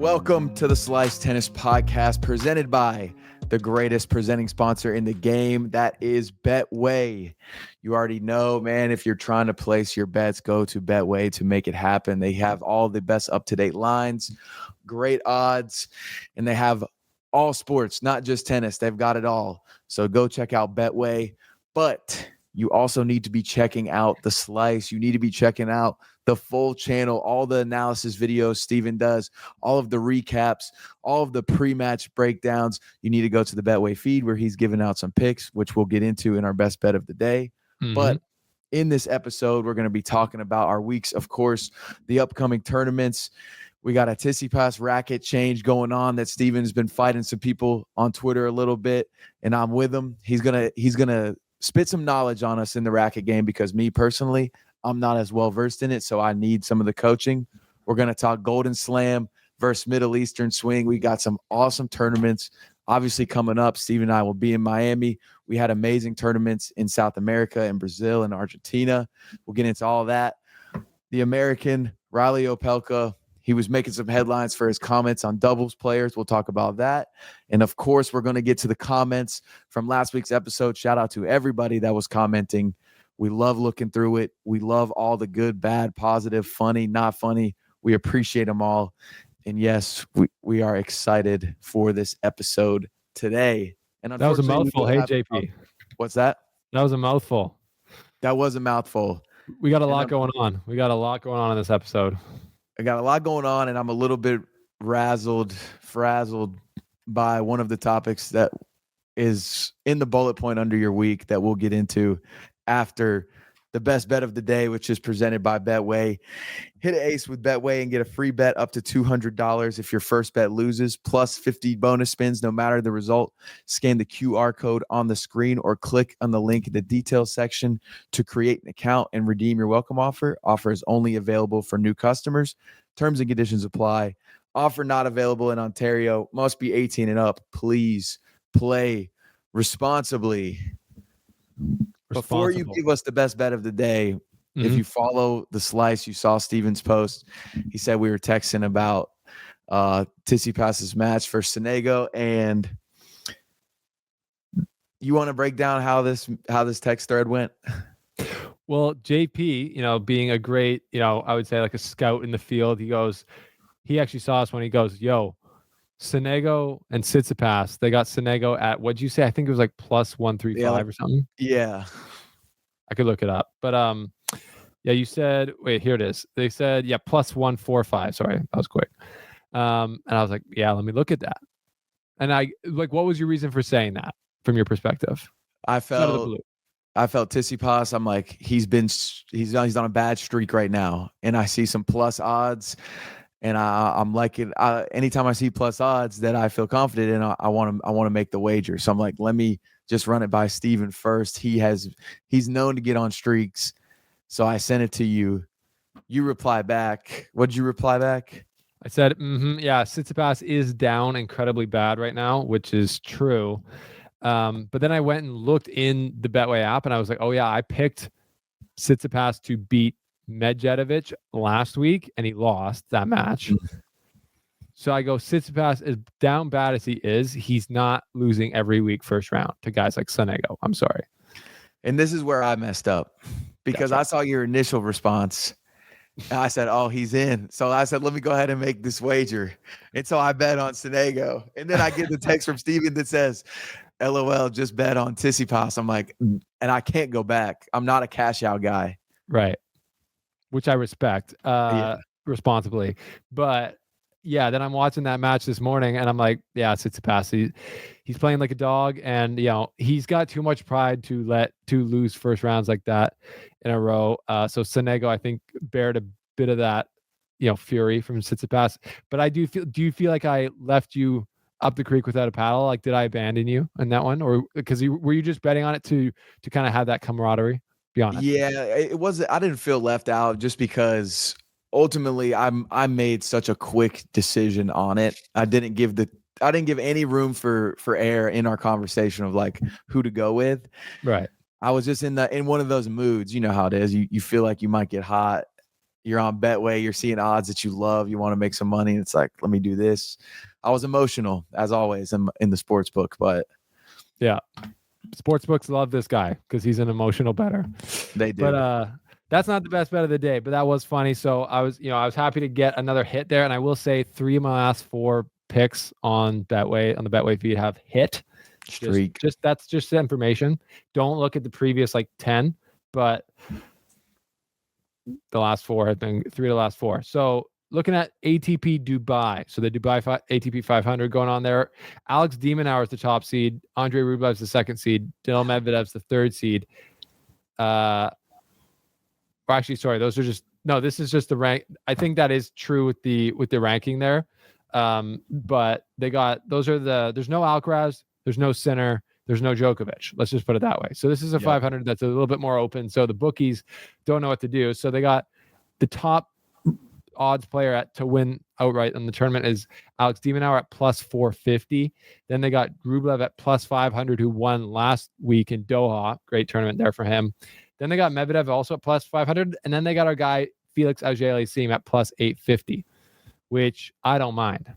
Welcome to the Slice Tennis Podcast, presented by the greatest presenting sponsor in the game. That is Betway. You already know, man, if you're trying to place your bets, go to Betway to make it happen. They have all the best up-to-date lines, great odds, and they have all sports, not just tennis. They've got it all. So go check out Betway. But you also need to be checking out the Slice. You need to be checking out the full channel, all the analysis videos Steven does, all of the recaps, all of the pre-match breakdowns. You need to go to the Betway feed where he's giving out some picks, which we'll get into in our best bet of the day. But in this episode, we're going to be talking about our weeks, of course, the upcoming tournaments. We got a Tsitsipas Racquet change going on that Steven's been fighting some people on Twitter a little bit, and I'm with him. He's gonna spit some knowledge on us in the racket game because me personally, I'm not as well versed in it, so I need some of the coaching. We're going to talk Golden Slam versus Middle Eastern Swing. We got some awesome tournaments obviously coming up. Steve and I will be in Miami. We had amazing tournaments in South America and Brazil and Argentina. We'll get into all that. The American, Reilly Opelka, he was making some headlines for his comments on doubles players. We'll talk about that. And, of course, we're going to get to the comments from last week's episode. Shout out to everybody that was commenting. We love looking through it. We love all the good, bad, positive, funny, not funny. We appreciate them all. And yes, we are excited for this episode today. And that was a mouthful. Hey, JP. What's that? That was a mouthful. That was a mouthful. We got a lot going on. We got a lot going on in this episode. I got a lot going on, and I'm a little bit frazzled by one of the topics that is in the bullet point under your week that we'll get into after the best bet of the day, which is presented by Betway. Hit an ace with Betway and get a free bet up to $200 if your first bet loses, plus 50 bonus spins no matter the result. Scan the QR code on the screen or click on the link in the details section to create an account and redeem your welcome offer. Offer is only available for new customers. Terms and conditions apply. Offer not available in Ontario. Must be 18 and up. Please play responsibly. Before you give us the best bet of the day, if you follow the Slice, you saw Steven's post. He said we were texting about Tsitsipas's match for Sonego, and you want to break down how this text thread went? Well, JP, being a great, I would say like a scout in the field, he actually saw us when he goes, yo, Sonego and Tsitsipas, they got Sonego at, what'd you say? I think it was like plus 135 or something. Yeah. I could look it up. But yeah, you said, wait, here it is. They said, yeah, plus 145. Sorry, that was quick. And I was like, yeah, let me look at that. And what was your reason for saying that from your perspective? I felt Tsitsipas. I'm like, he's on a bad streak right now. And I see some plus odds. And I'm like it. Anytime I see plus odds that I feel confident in, I want to make the wager. So I'm like, let me just run it by Steven first. He's known to get on streaks. So I sent it to you. You reply back. What did you reply back? I said, yeah, Tsitsipas is down incredibly bad right now, which is true. But then I went and looked in the Betway app, and I was like, oh yeah, I picked Tsitsipas to beat Medvedev last week, and he lost that match. So I go, Tsitsipas, as down bad as he is, he's not losing every week first round to guys like Sonego. I'm sorry. And this is where I messed up because I saw your initial response. And I said, oh, he's in. So I said, let me go ahead and make this wager. And so I bet on Sonego. And then I get the text from Steven that says, LOL, just bet on Tsitsipas. I'm like, and I can't go back. I'm not a cash out guy. Right. Which I respect responsibly. But yeah, then I'm watching that match this morning and I'm like, yeah, Tsitsipas. He's playing like a dog, and he's got too much pride to lose first rounds like that in a row. So Sonego, I think, bared a bit of that, fury from Tsitsipas. But do you feel like I left you up the creek without a paddle? Like, did I abandon you in that one? Or because were you just betting on it to kind of have that camaraderie? Be honest. Yeah, it was. I didn't feel left out just because ultimately I made such a quick decision on it. I didn't give any room for air in our conversation of like who to go with. Right. I was just in one of those moods. You know how it is. You feel like you might get hot. you're on Betway, you're seeing odds that you love, you want to make some money. And it's like, let me do this. I was emotional as always in the sports book, but yeah, sports books love this guy because he's an emotional bettor. they do. But that's not the best bet of the day, but that was funny. So I was happy to get another hit there. And I will say 3 of my last 4 picks on the Betway feed have hit. Streak. Just that's just information. Don't look at the previous like 10, but the last 4 have been 3 of the last 4. So looking at ATP Dubai, so the Dubai ATP 500 going on there. Alex de Minaur is the top seed. Andrei Rublev's the 2nd seed. Daniil Medvedev's the 3rd seed. Actually, sorry, those are just this is just the rank. I think that is true with the ranking there. But they got there's no Alcaraz, there's no Sinner, there's no Djokovic. Let's just put it that way. So this is a 500 that's a little bit more open. So the bookies don't know what to do. So they got the top odds player to win outright in the tournament is Alex de Minaur at plus 450. Then they got Rublev at plus 500, who won last week in Doha. Great tournament there for him. Then they got Medvedev also at plus 500. And then they got our guy Felix Auger-Aliassime at plus 850, which I don't mind.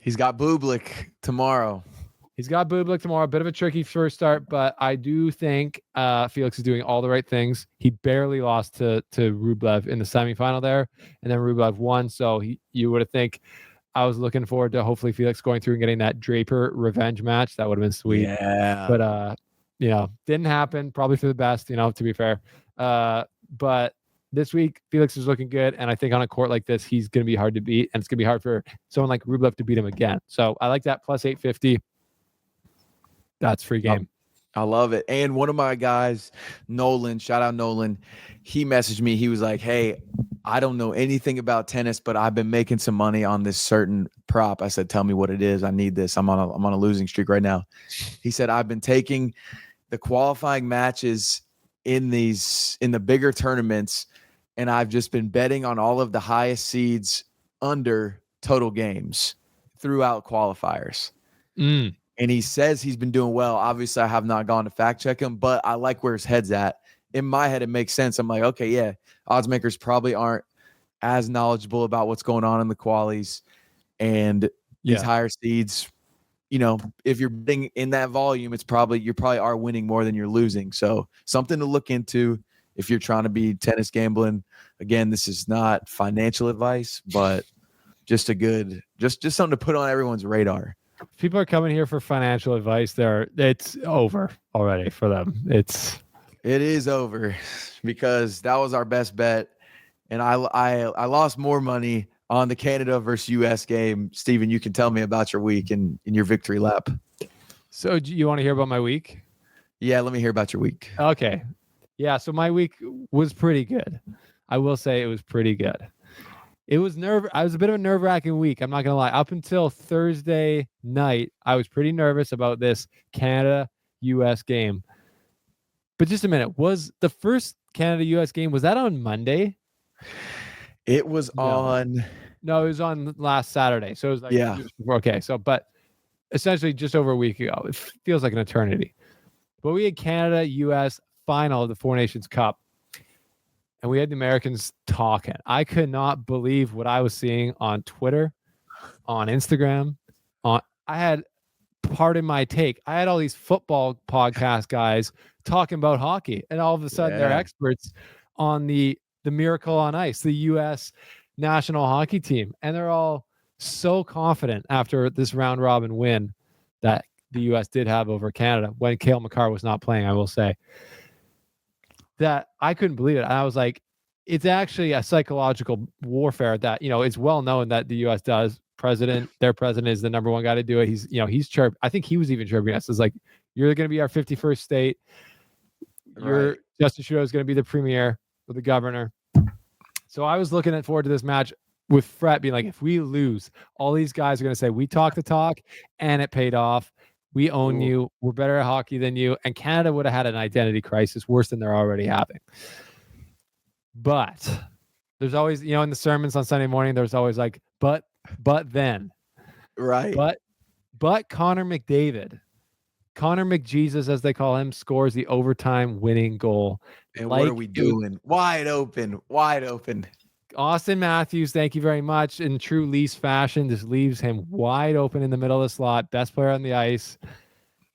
He's got Bublik tomorrow. A bit of a tricky first start, but I do think Felix is doing all the right things. He barely lost to Rublev in the semifinal there, and then Rublev won. So you would have think I was looking forward to hopefully Felix going through and getting that Draper revenge match. That would have been sweet. Yeah. But didn't happen. Probably for the best, to be fair. But this week, Felix is looking good, and I think on a court like this, he's going to be hard to beat, and it's going to be hard for someone like Rublev to beat him again. So I like that plus 850. That's free game. I love it. And one of my guys, Nolan, shout out Nolan, he messaged me. He was like, hey, I don't know anything about tennis, but I've been making some money on this certain prop. I said, tell me what it is. I need this. I'm on a losing streak right now. He said, I've been taking the qualifying matches in the bigger tournaments, and I've just been betting on all of the highest seeds under total games throughout qualifiers. And he says he's been doing well. Obviously, I have not gone to fact check him, but I like where his head's at. In my head, it makes sense. I'm like, okay, yeah, odds makers probably aren't as knowledgeable about what's going on in the qualies. And these higher seeds, if you're betting in that volume, you probably are winning more than you're losing. So something to look into if you're trying to be tennis gambling. Again, this is not financial advice, but just just something to put on everyone's radar. People are coming here for financial advice. It's over already for them. It is over because that was our best bet, and I lost more money on the Canada versus US game. Steven, you can tell me about your week and your victory lap. So do you want to hear about my week? Yeah, let me hear about your week. Okay. Yeah, so my week was pretty good. I will say it was pretty good. I was a bit of a nerve-wracking week. I'm not going to lie. Up until Thursday night, I was pretty nervous about this Canada-US game. But just a minute. Was the first Canada-US game, was that on Monday? It was on... No, it was on last Saturday. So it was like... Okay, but essentially just over a week ago. It feels like an eternity. But we had Canada-US final of the Four Nations Cup. And we had the Americans talking. I could not believe what I was seeing on Twitter, on Instagram. I had, pardon my take, I had all these football podcast guys talking about hockey. And all of a sudden, they're experts on the Miracle on Ice, the U.S. national hockey team. And they're all so confident after this round robin win that the U.S. did have over Canada when Cale Makar was not playing, I will say. That I couldn't believe it. And I was like, it's actually a psychological warfare that, it's well known that the U.S. does. Their president is the number one guy to do it. He's chirped. I think he was even chirping us. It's like, you're going to be our 51st state. Justin Trudeau is going to be the premier or the governor. So I was looking forward to this match with Fred being like, if we lose, all these guys are going to say, we talk the talk and it paid off. We own you. We're better at hockey than you. And Canada would have had an identity crisis worse than they're already having. But there's always, in the sermons on Sunday morning, there's always like, but then. Right. But Connor McDavid, Connor McJesus, as they call him, scores the overtime winning goal. And what are we doing? Wide open. Austin Matthews, thank you very much. In true Leafs fashion, just leaves him wide open in the middle of the slot. Best player on the ice.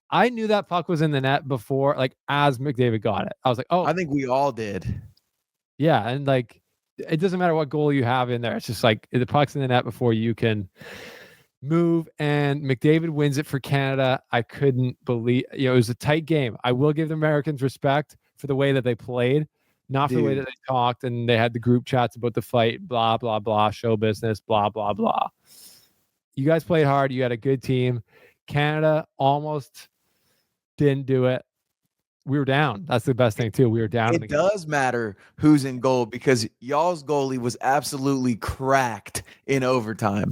I knew that puck was in the net before, like as McDavid got it. I was like, oh, I think we all did. yeah. And like, it doesn't matter what goal you have in there. It's just like the puck's in the net before you can move. And McDavid wins it for Canada. I couldn't believe, it was a tight game. I will give the Americans respect for the way that they played. Not for the way that they talked and they had the group chats about the fight, blah, blah, blah, show business, blah, blah, blah. You guys played hard. You had a good team. Canada almost didn't do it. We were down. That's the best thing, too. We were down. It does matter who's in goal because y'all's goalie was absolutely cracked in overtime.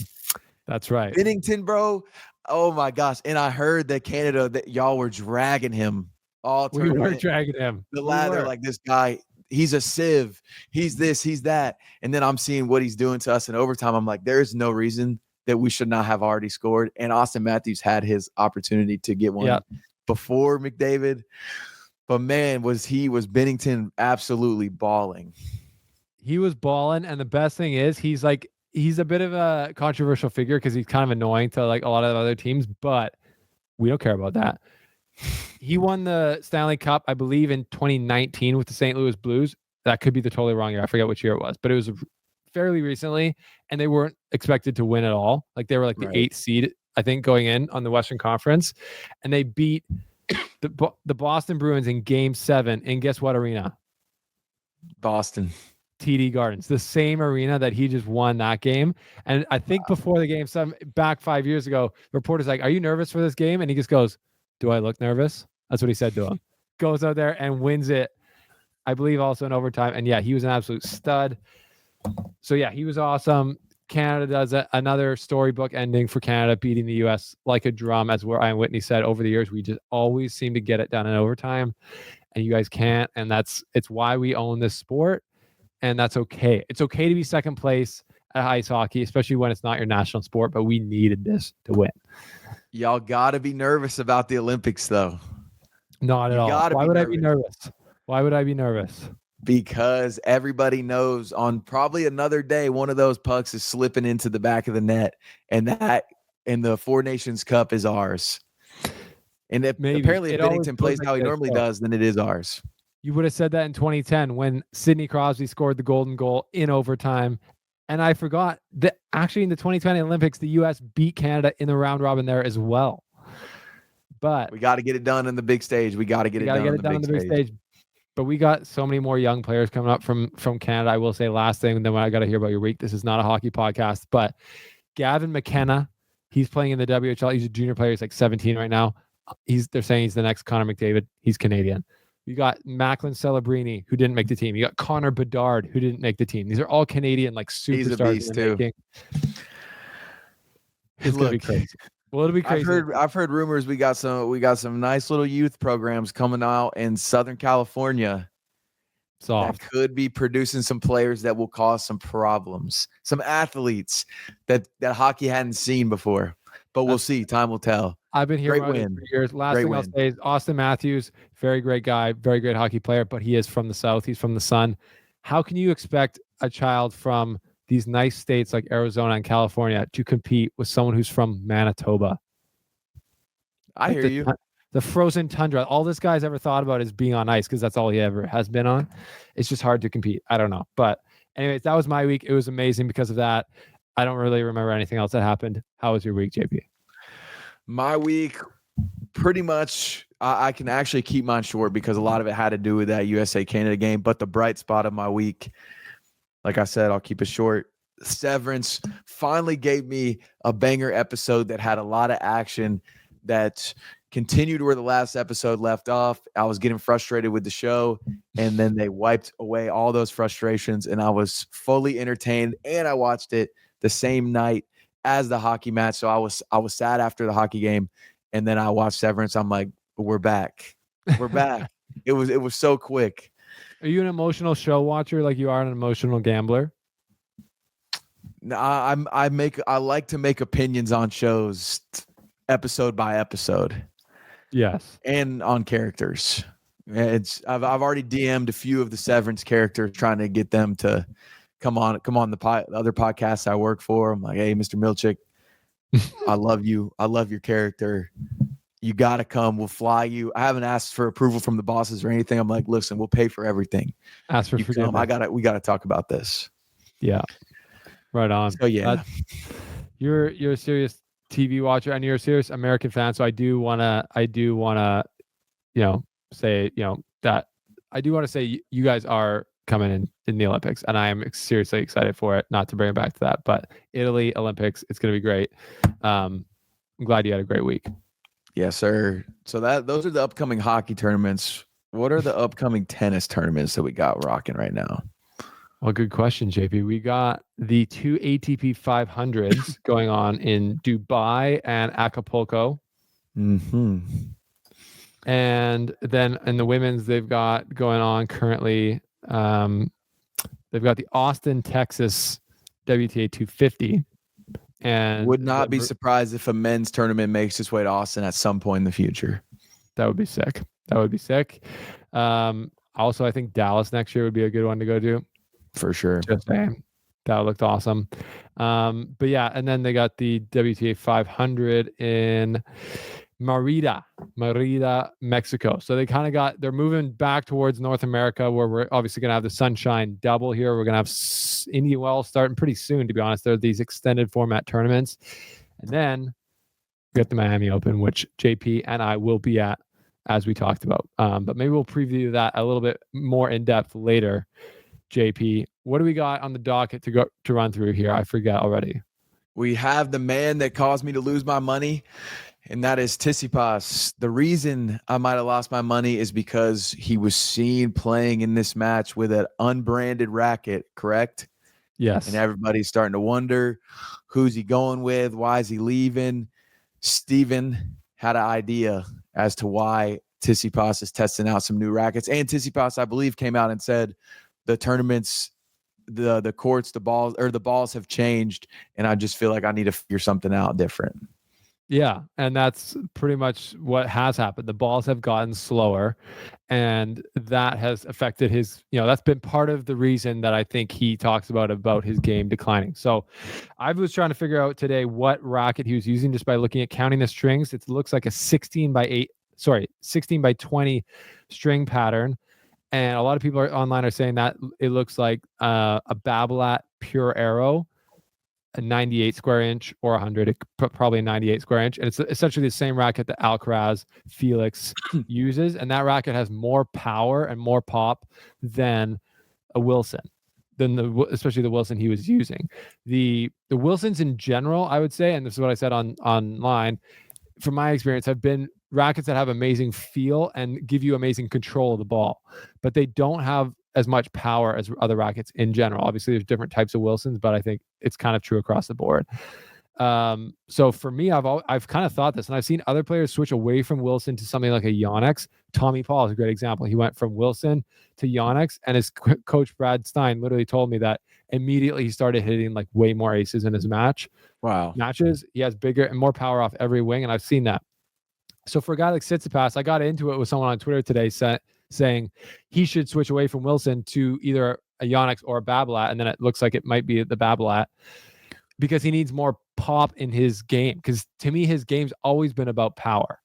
That's right. Binnington, bro. Oh, my gosh. And I heard that Canada, that y'all were dragging him all tournament. We were dragging him. The lather, like this guy. He's a sieve. He's this, he's that. And then I'm seeing what he's doing to us in overtime. I'm like, there is no reason that we should not have already scored. And Austin Matthews had his opportunity to get one before McDavid. But man, was Binnington absolutely balling. He was balling. And the best thing is he's a bit of a controversial figure because he's kind of annoying to like a lot of other teams, but we don't care about that. He won the Stanley Cup, I believe, in 2019 with the St. Louis Blues. That could be the totally wrong year. I forget which year it was, but it was fairly recently, and they weren't expected to win at all. Like they were like the 8th seed, I think, going in on the Western Conference, and they beat the Boston Bruins in Game 7. And guess what arena? Boston. TD Gardens, the same arena that he just won that game. And I think before the Game 7, back 5 years ago, the reporter's like, "Are you nervous for this game?" And he just goes, "Do I look nervous?" That's what he said to him. Goes out there and wins it, I believe, also in overtime. And yeah, he was an absolute stud. So yeah, he was awesome. Canada does another storybook ending for Canada, beating the U.S. like a drum, as Ryan Whitney said. Over the years, we just always seem to get it done in overtime, and you guys can't. And it's why we own this sport, and that's okay. It's okay to be second place at ice hockey, especially when it's not your national sport. But we needed this to win. Y'all got to be nervous about the Olympics, though. Not at all. Why would I be nervous? Why would I be nervous? Because everybody knows on probably another day, one of those pucks is slipping into the back of the net, and the Four Nations Cup is ours. And apparently, if Binnington plays how he normally does, then it is ours. You would have said that in 2010 when Sidney Crosby scored the golden goal in overtime. And I forgot that actually in the 2020 Olympics, the U.S. beat Canada in the round robin there as well. But we got to get it done in the big stage. We got to get it done on the big stage. But we got so many more young players coming up from Canada. I will say last thing, and then I got to hear about your week. This is not a hockey podcast, but Gavin McKenna, he's playing in the WHL. He's a junior player. He's like 17 right now. They're saying he's the next Connor McDavid. He's Canadian. You got Macklin Celebrini, who didn't make the team. You got Connor Bedard, who didn't make the team. These are all Canadian, like superstars. He's a beast too. It's gonna be crazy. Well, it'll be crazy. I've heard rumors we got some nice little youth programs coming out in Southern California. Soft. That could be producing some players that will cause some problems. Some athletes that hockey hadn't seen before. But we'll see. Time will tell. I've been here for years. Last thing I'll say is Austin Matthews, very great guy, very great hockey player, but he is from the South. He's from the sun. How can you expect a child from these nice states like Arizona and California to compete with someone who's from Manitoba? I hear you. The frozen tundra. All this guy's ever thought about is being on ice because that's all he ever has been on. It's just hard to compete. I don't know. But anyways, that was my week. It was amazing because of that. I don't really remember anything else that happened. How was your week, JP? My week, pretty much, I can actually keep mine short because a lot of it had to do with that USA-Canada game. But the bright spot of my week, like I said, I'll keep it short. Severance finally gave me a banger episode that had a lot of action that continued where the last episode left off. I was getting frustrated with the show, and then they wiped away all those frustrations, and I was fully entertained, and I watched it the same night as the hockey match. So I was sad after the hockey game, and then I watched Severance. I'm like, we're back. We're back. It was so quick. Are you an emotional show watcher like you are an emotional gambler? No, I like to make opinions on shows episode by episode. Yes. And on characters. I've already DM'd a few of the Severance characters trying to get them to come on the other podcasts I work for. I'm like, hey, Mr. Milchick, I love you. I love your character. You got to come. We'll fly you. I haven't asked for approval from the bosses or anything. I'm like, listen, we'll pay for everything. Ask for you come. We got to talk about this. Yeah. Right on. So yeah. You're a serious TV watcher and you're a serious American fan. So I do wanna, say, that I do want to say you guys are coming in the Olympics, and I am seriously excited for it. Not to bring it back to that, but Italy Olympics, it's going to be great. I'm glad you had a great week. Yes, sir. So those are the upcoming hockey tournaments. What are the upcoming tennis tournaments that we got rocking right now? Well, good question, JP. We got the 2 ATP 500s going on in Dubai and Acapulco. Mm-hmm. And then in the women's, they've got going on currently, they've got the Austin, Texas WTA 250. And would not be surprised if a men's tournament makes its way to Austin at some point in the future. That would be sick. Also, I think Dallas next year would be a good one to go to. For sure. Just saying. That looked awesome. But yeah, and then they got the WTA 500 in Merida, Mexico. So they kind of they're moving back towards North America, where we're obviously going to have the Sunshine Double here. We're going to have Indian Wells starting pretty soon, to be honest. There are these extended format tournaments. And then we got the Miami Open, which JP and I will be at, as we talked about. But maybe we'll preview that a little bit more in depth later. JP, what do we got on the docket to run through here? I forget already. We have the man that caused me to lose my money, and that is Tsitsipas. The reason I might have lost my money is because he was seen playing in this match with an unbranded racket, correct? Yes. And everybody's starting to wonder, who's he going with? Why is he leaving? Steven had an idea as to why Tsitsipas is testing out some new rackets. And Tsitsipas, I believe, came out and said the tournaments, the courts, the balls have changed, and I just feel like I need to figure something out different. Yeah, and that's pretty much what has happened. The balls have gotten slower, and that has affected his, that's been part of the reason that I think he talks about his game declining. So I was trying to figure out today what racket he was using just by looking at counting the strings. It looks like a 16 by 20 string pattern. And a lot of people online are saying that it looks like a Babolat Pure Arrow, a 98 square inch or 100, probably a 98 square inch. And it's essentially the same racket that Alcaraz Felix uses. And that racket has more power and more pop than a Wilson, especially the Wilson he was using. The Wilsons in general, I would say, and this is what I said online, from my experience, have been rackets that have amazing feel and give you amazing control of the ball, but they don't have as much power as other rackets in general. Obviously, there's different types of Wilsons, but I think it's kind of true across the board. So for me, I've kind of thought this, and I've seen other players switch away from Wilson to something like a Yonex. Tommy Paul is a great example. He went from Wilson to Yonex, and his coach Brad Stein literally told me that immediately he started hitting like way more aces in his matches. He has bigger and more power off every wing, and I've seen that. So for a guy like Tsitsipas, I got into it with someone on Twitter today saying he should switch away from Wilson to either a Yonex or a Babolat, and then it looks like it might be the Babolat because he needs more pop in his game. Because to me, his game's always been about power,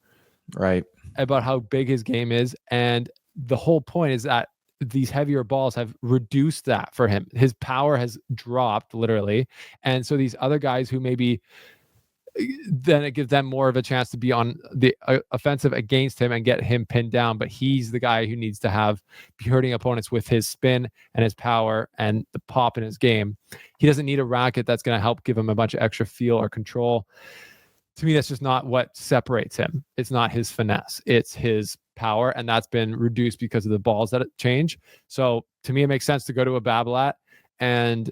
right? About how big his game is, and the whole point is that these heavier balls have reduced that for him. His power has dropped literally, and so these other guys who maybe then it gives them more of a chance to be on the offensive against him and get him pinned down. But he's the guy who needs to be hurting opponents with his spin and his power and the pop in his game. He doesn't need a racket that's going to help give him a bunch of extra feel or control. To me, that's just not what separates him. It's not his finesse. It's his power, and that's been reduced because of the balls that change. So to me, it makes sense to go to a Babolat and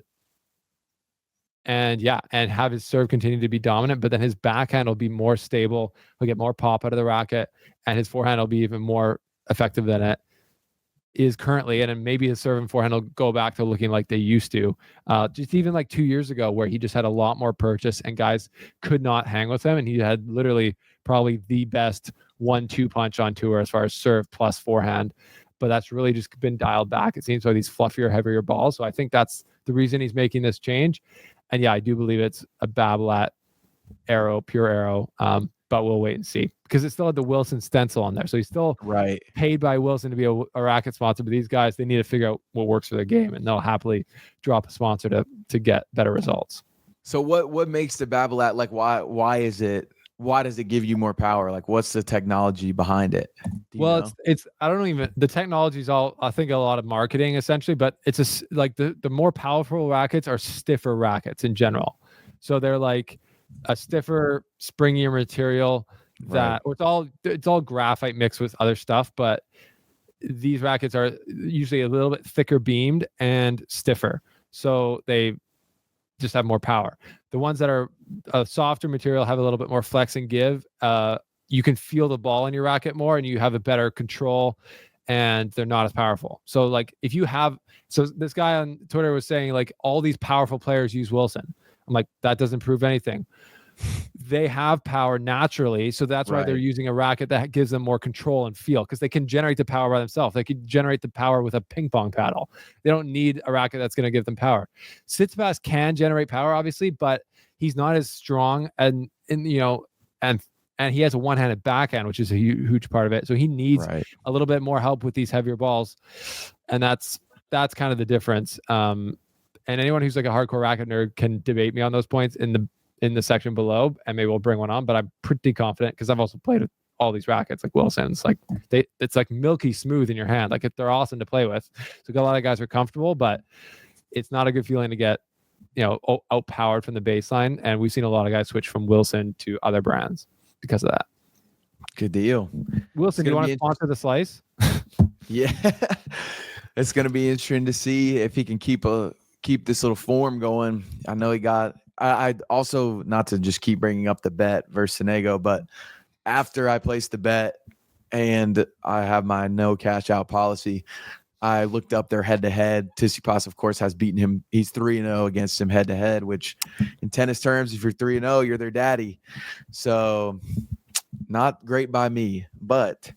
have his serve continue to be dominant, but then his backhand will be more stable. He'll get more pop out of the racket, and his forehand will be even more effective than it is currently. And then maybe his serve and forehand will go back to looking like they used to, just even like 2 years ago, where he just had a lot more purchase and guys could not hang with him. And he had literally probably the best 1-2 punch on tour as far as serve plus forehand. but that's really just been dialed back. It seems like these fluffier, heavier balls. So I think that's the reason he's making this change. And yeah, I do believe it's a Babolat arrow, pure arrow. But we'll wait and see, because it still had the Wilson stencil on there. So he's still paid by Wilson to be a racket sponsor. But these guys, they need to figure out what works for their game, and they'll happily drop a sponsor to get better results. So what makes the Babolat, like, why does it give you more power? Like, what's the technology behind it? Well, it's I don't even, the technology is all, I think, a lot of marketing essentially, but it's like the more powerful rackets are stiffer rackets in general. So they're like a stiffer, springier material that, or it's all graphite mixed with other stuff, but these rackets are usually a little bit thicker beamed and stiffer. So they just have more power. The ones that are a softer material have a little bit more flex and give. You can feel the ball in your racket more, and you have a better control, and they're not as powerful. So like if you have, so this guy on Twitter was saying like all these powerful players use Wilson. I'm like, that doesn't prove anything. They have power naturally, so that's why they're using a racket that gives them more control and feel, because they can generate the power by themselves. They can generate the power with a ping pong paddle. They don't need a racket that's going to give them power. Tsitsipas can generate power, obviously, but he's not as strong, and he has a one-handed backhand, which is a huge part of it. So he needs a little bit more help with these heavier balls, and that's kind of the difference. And anyone who's like a hardcore racket nerd can debate me on those points in the section below, and maybe we'll bring one on. But I'm pretty confident, because I've also played with all these rackets like Wilson's. Like it's like milky smooth in your hand. Like they're awesome to play with. So a lot of guys are comfortable, but it's not a good feeling to get outpowered from the baseline. And we've seen a lot of guys switch from Wilson to other brands because of that. Good deal. Wilson, do you want to sponsor the slice? Yeah. It's going to be interesting to see if he can keep this little form going. I know he got, I also, not to just keep bringing up the bet versus Sonego, but after I placed the bet and I have my no cash out policy, I looked up their head-to-head. Tsitsipas, of course, has beaten him. He's 3-0 against him head-to-head, which in tennis terms, if you're 3-0, you're their daddy. So not great by me, but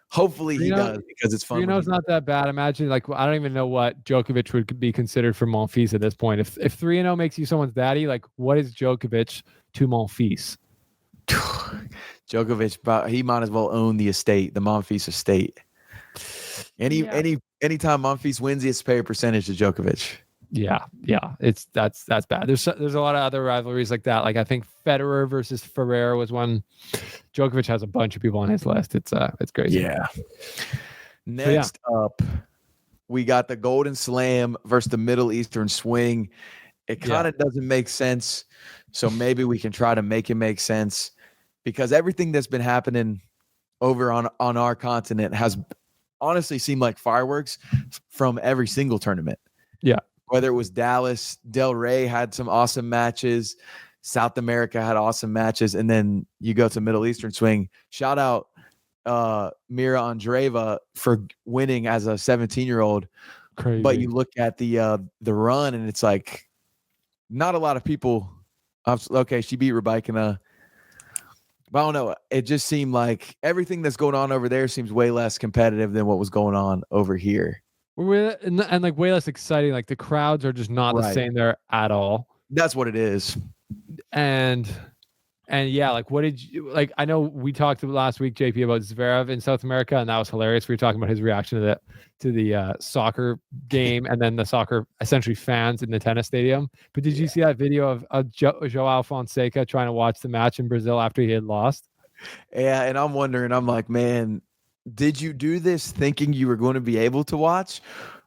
hopefully he does, because it's fun. 3-0 is not that bad. Imagine, like, I don't even know what Djokovic would be considered for Monfils at this point. If 3-0 makes you someone's daddy, like, what is Djokovic to Monfils? Djokovic, he might as well own the estate, the Monfils estate. Anytime Monfils wins, he has to pay a percentage to Djokovic. Yeah, that's bad. There's a lot of other rivalries like that. Like I think Federer versus Ferrer was one. Djokovic has a bunch of people on his list. It's crazy. Yeah. Next up, we got the Golden Slam versus the Middle Eastern Swing. It kind of doesn't make sense, so maybe we can try to make it make sense, because everything that's been happening over on our continent has honestly seemed like fireworks from every single tournament. Yeah. Whether it was Dallas, Del Rey had some awesome matches, South America had awesome matches, and then you go to Middle Eastern Swing. Shout out Mira Andreeva for winning as a 17-year-old. Crazy. But you look at the run, and it's like not a lot of people. Okay, she beat Rybakina. But I don't know. It just seemed like everything that's going on over there seems way less competitive than what was going on over here. And like way less exciting. Like the crowds are just not the same there at all. That's what it is. And yeah, like what did you like? I know we talked last week, JP, about Zverev in South America, and that was hilarious. We were talking about his reaction to the soccer game, and then the soccer essentially fans in the tennis stadium. But did you see that video of Joao Fonseca trying to watch the match in Brazil after he had lost? Yeah, and I'm wondering, I'm like, man, did you do this thinking you were going to be able to watch?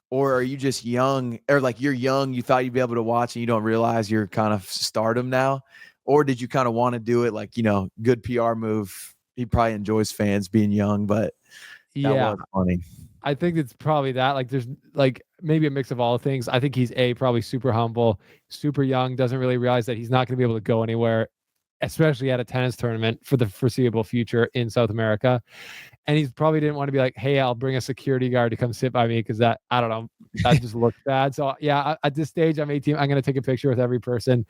Or are you just young, or like you're young, you thought you'd be able to watch and you don't realize you're kind of stardom now? Or did you kind of want to do it like, good PR move? He probably enjoys fans being young, but that was funny. I think it's probably that. Like there's like maybe a mix of all things. I think he's probably super humble, super young, doesn't really realize that he's not going to be able to go anywhere, especially at a tennis tournament for the foreseeable future in South America. And he probably didn't want to be like, hey, I'll bring a security guard to come sit by me, because that, I don't know, that just looks bad. So yeah, at this stage, I'm 18. I'm going to take a picture with every person.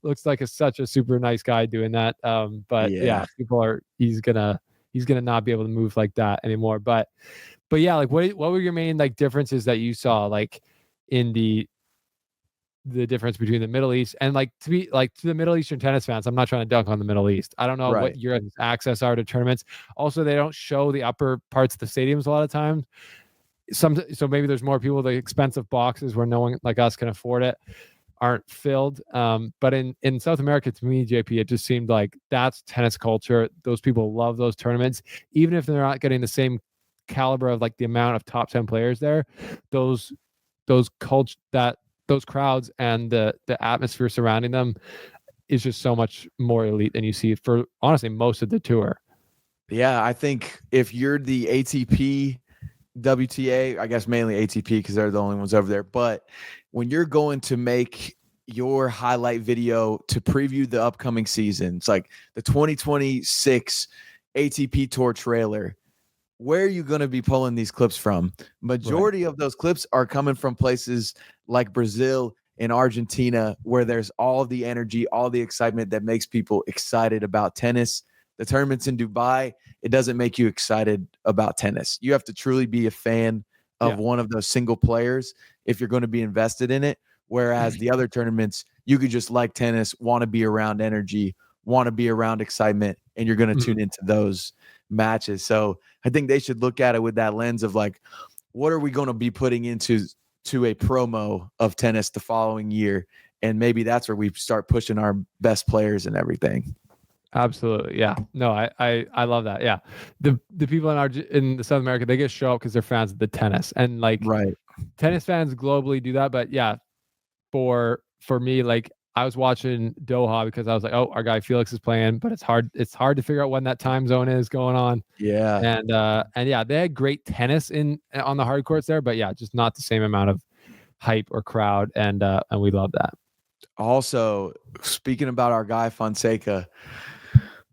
Looks like such a super nice guy doing that. But yeah, he's gonna not be able to move like that anymore. But But yeah, like what were your main like differences that you saw like in the difference between the Middle East and like to the Middle Eastern tennis fans? I'm not trying to dunk on the Middle East. I don't know what Right. your access are to tournaments. Also, they don't show the upper parts of the stadiums a lot of times. So maybe there's more people. The expensive boxes where no one like us can afford it aren't filled. But in South America, to me, JP, it just seemed like that's tennis culture. Those people love those tournaments, even if they're not getting the same caliber of like the amount of top 10 players there. Those culture that those crowds and the atmosphere surrounding them is just so much more elite than you see for honestly most of the tour. Yeah, I think if you're the ATP, WTA, I guess mainly ATP because they're the only ones over there. But when you're going to make your highlight video to preview the upcoming season, it's like the 2026 ATP Tour trailer. Where are you going to be pulling these clips from? Majority of those clips are coming from places like Brazil and Argentina, where there's all the energy, all the excitement that makes people excited about tennis. The tournaments in Dubai, it doesn't make you excited about tennis. You have to truly be a fan of one of those single players if you're going to be invested in it. Whereas the other tournaments, you could just like tennis, want to be around energy, want to be around excitement, and you're going to tune into those matches. So I think they should look at it with that lens of like, what are we going to be putting into a promo of tennis the following year? And maybe that's where we start pushing our best players and everything. Absolutely. Yeah. No, I love that. Yeah. The people in the South America, they just show up because they're fans of the tennis. And like tennis fans globally do that. But yeah, for me, like I was watching Doha because I was like, oh, our guy Felix is playing, but it's hard to figure out when that time zone is going on. Yeah. And yeah, they had great tennis on the hard courts there, but yeah, just not the same amount of hype or crowd. And we love that. Also, speaking about our guy Fonseca,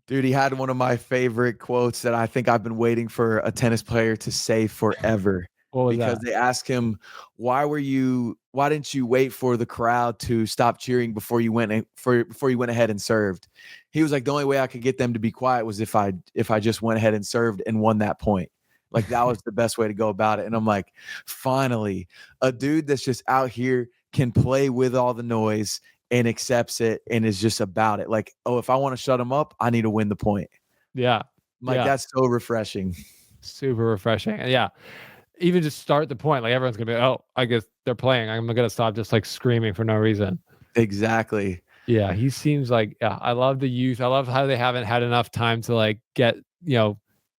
dude, he had one of my favorite quotes that I think I've been waiting for a tennis player to say forever. What was because that? they asked him, why didn't you wait for the crowd to stop cheering before you went ahead and served? He was like, the only way I could get them to be quiet was if I just went ahead and served and won that point. Like that was the best way to go about it. And I'm like, finally, a dude that's just out here can play with all the noise and accepts it and is just about it. Like, oh, if I want to shut him up, I need to win the point. Yeah. Like that's so refreshing. Super refreshing. And yeah, even just start the point. Like everyone's gonna be, oh, I guess they're playing. I'm gonna stop just like screaming for no reason. Exactly. Yeah, he seems like I love the youth. I love how they haven't had enough time to like get,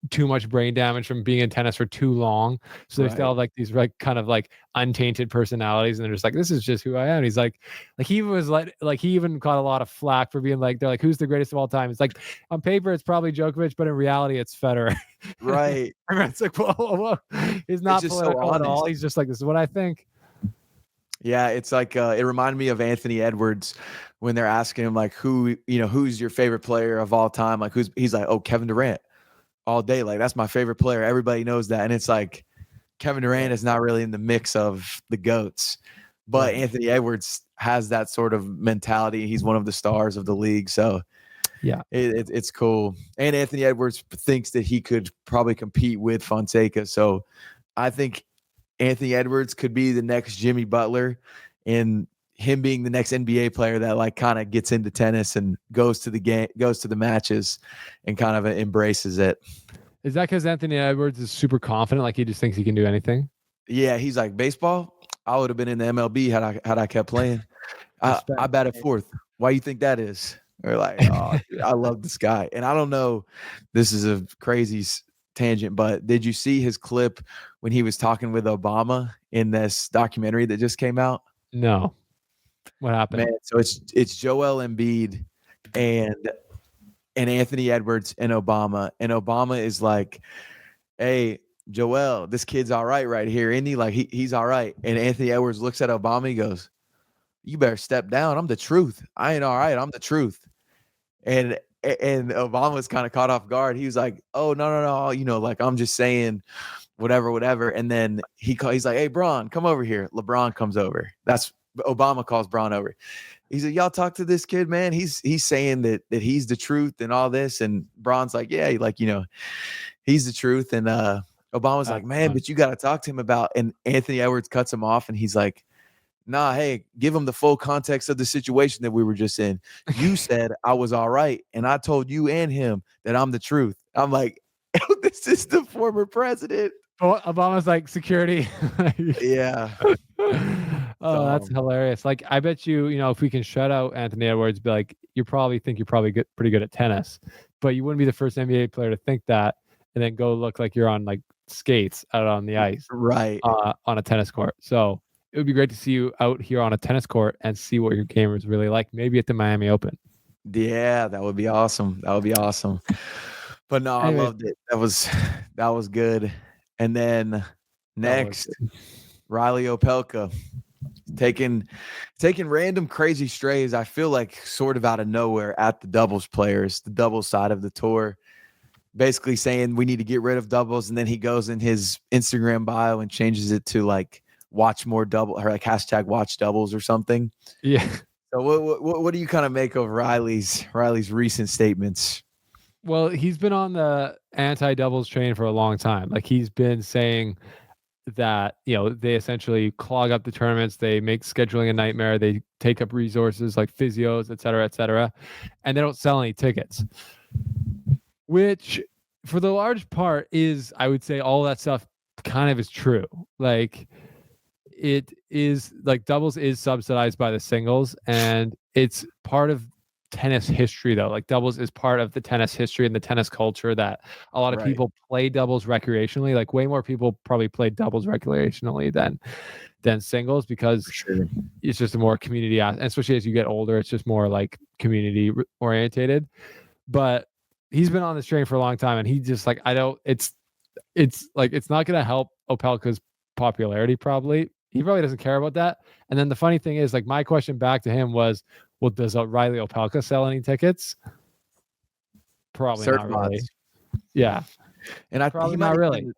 too much brain damage from being in tennis for too long. So they still have like these like kind of like untainted personalities, and they're just like, this is just who I am. He's like he was like he even caught a lot of flack for being like, they're like, who's the greatest of all time? It's like on paper it's probably Djokovic, but in reality it's Federer. Right. It's like, whoa. He's not political at all. He's just like, this is what I think. Yeah, it's like it reminded me of Anthony Edwards when they're asking him like who's your favorite player of all time? Like he's like, oh, Kevin Durant all day. Like that's my favorite player. Everybody knows that. And it's like Kevin Durant is not really in the mix of the GOATs, but Anthony Edwards has that sort of mentality. He's one of the stars of the league. So yeah, it's cool. And Anthony Edwards thinks that he could probably compete with Fonseca. So I think Anthony Edwards could be the next Jimmy Butler, and him being the next NBA player that like kind of gets into tennis and goes to the matches and kind of embraces it. Is that because Anthony Edwards is super confident? Like he just thinks he can do anything? Yeah. He's like, baseball, I would have been in the MLB had I kept playing. I batted fourth. Why you think that is? Or like, oh, dude, I love this guy. And I don't know, this is a crazy tangent, but did you see his clip when he was talking with Obama in this documentary that just came out? No. What happened? Man, so it's Joel Embiid and Anthony Edwards and Obama is like, hey, Joel, this kid's all right here, isn't he? Like he's all right. And Anthony Edwards looks at Obama, he goes, you better step down. I'm the truth. I ain't all right. I'm the truth. And Obama's kind of caught off guard. He was like, oh, no. Like I'm just saying whatever. And then he's like, hey, Bron, come over here. LeBron comes over. That's Obama calls Bron over. He said, y'all talk to this kid, man. He's saying that he's the truth and all this. And Bron's like, yeah, like, he's the truth. And Obama's like, man, but you got to talk to him about, and Anthony Edwards cuts him off and he's like, nah, hey, give him the full context of the situation that we were just in. You said I was all right, and I told you and him that I'm the truth. I'm like, this is the former president. Obama's like, security. Yeah. That's hilarious. Like, I bet you, if we can shut out Anthony Edwards, be like, you probably think you're probably pretty good at tennis, but you wouldn't be the first NBA player to think that and then go look like you're on like skates out on the ice, right, on a tennis court. So it would be great to see you out here on a tennis court and see what your game is really like, maybe at the Miami Open. Yeah, that would be awesome. But no, I loved it. That was good. And then next, Reilly Opelka taking random crazy strays, I feel like sort of out of nowhere at the doubles players, the doubles side of the tour, basically saying we need to get rid of doubles. And then he goes in his Instagram bio and changes it to like watch more double, or like hashtag watch doubles or something. Yeah. So what do you kind of make of Reilly's recent statements? Well, he's been on the anti-doubles train for a long time. Like, he's been saying that, they essentially clog up the tournaments. They make scheduling a nightmare. They take up resources like physios, et cetera, and they don't sell any tickets, which for the large part is, I would say, all that stuff kind of is true. Like, it is like doubles is subsidized by the singles, and it's part of tennis history though. Like, doubles is part of the tennis history and the tennis culture, that a lot of people play doubles recreationally. Like, way more people probably play doubles recreationally than singles, because it's just a more community, and especially as you get older, it's just more like community orientated. But he's been on this train for a long time, and he just like, it's like, it's not going to help Opelka's popularity. Probably he doesn't care about that. And then the funny thing is, like, my question back to him was, well, does Reilly Opelka sell any tickets? Probably not really. Yeah. And he might not really.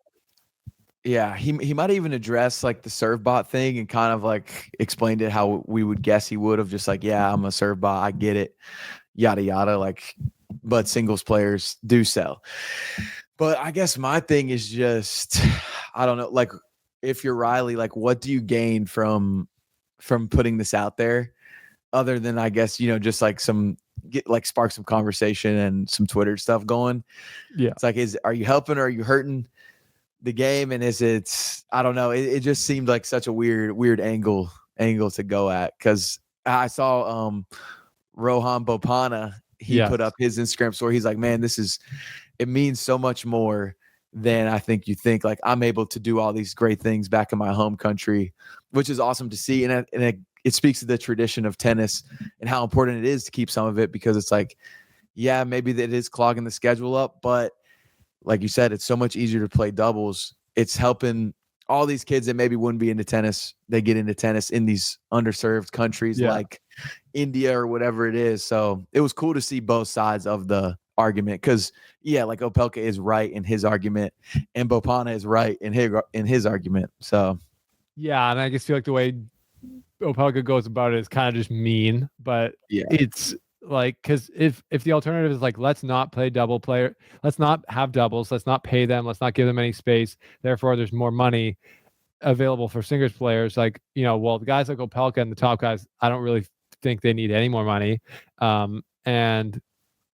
Yeah, he might even address like the serve bot thing and kind of like explained it how we would guess he would have, just like, yeah, I'm a serve bot, I get it, yada yada, like, but singles players do sell. But I guess my thing is just, I don't know, like, if you're Reilly, like, what do you gain from putting this out there, other than, I guess, just like spark some conversation and some Twitter stuff going? Yeah. It's like, are you helping or are you hurting the game? And I don't know. It just seemed like such a weird angle to go at. Cause I saw Rohan Bopana, he put up his Instagram story. He's like, man, it means so much more than I think you think. Like, I'm able to do all these great things back in my home country, which is awesome to see. And it speaks to the tradition of tennis and how important it is to keep some of it, because it's like, yeah, maybe that is clogging the schedule up, but like you said, it's so much easier to play doubles. It's helping all these kids that maybe wouldn't be into tennis. They get into tennis in these underserved countries like India or whatever it is. So it was cool to see both sides of the argument, because like Opelka is right in his argument and Bopana is right in his argument. So yeah, and I just feel like the way Opelka goes about it is kind of just mean, but it's like, because if the alternative is like, let's not play let's not have doubles, let's not pay them, let's not give them any space, therefore there's more money available for singles players, like, well, the guys like Opelka and the top guys, I don't really think they need any more money. And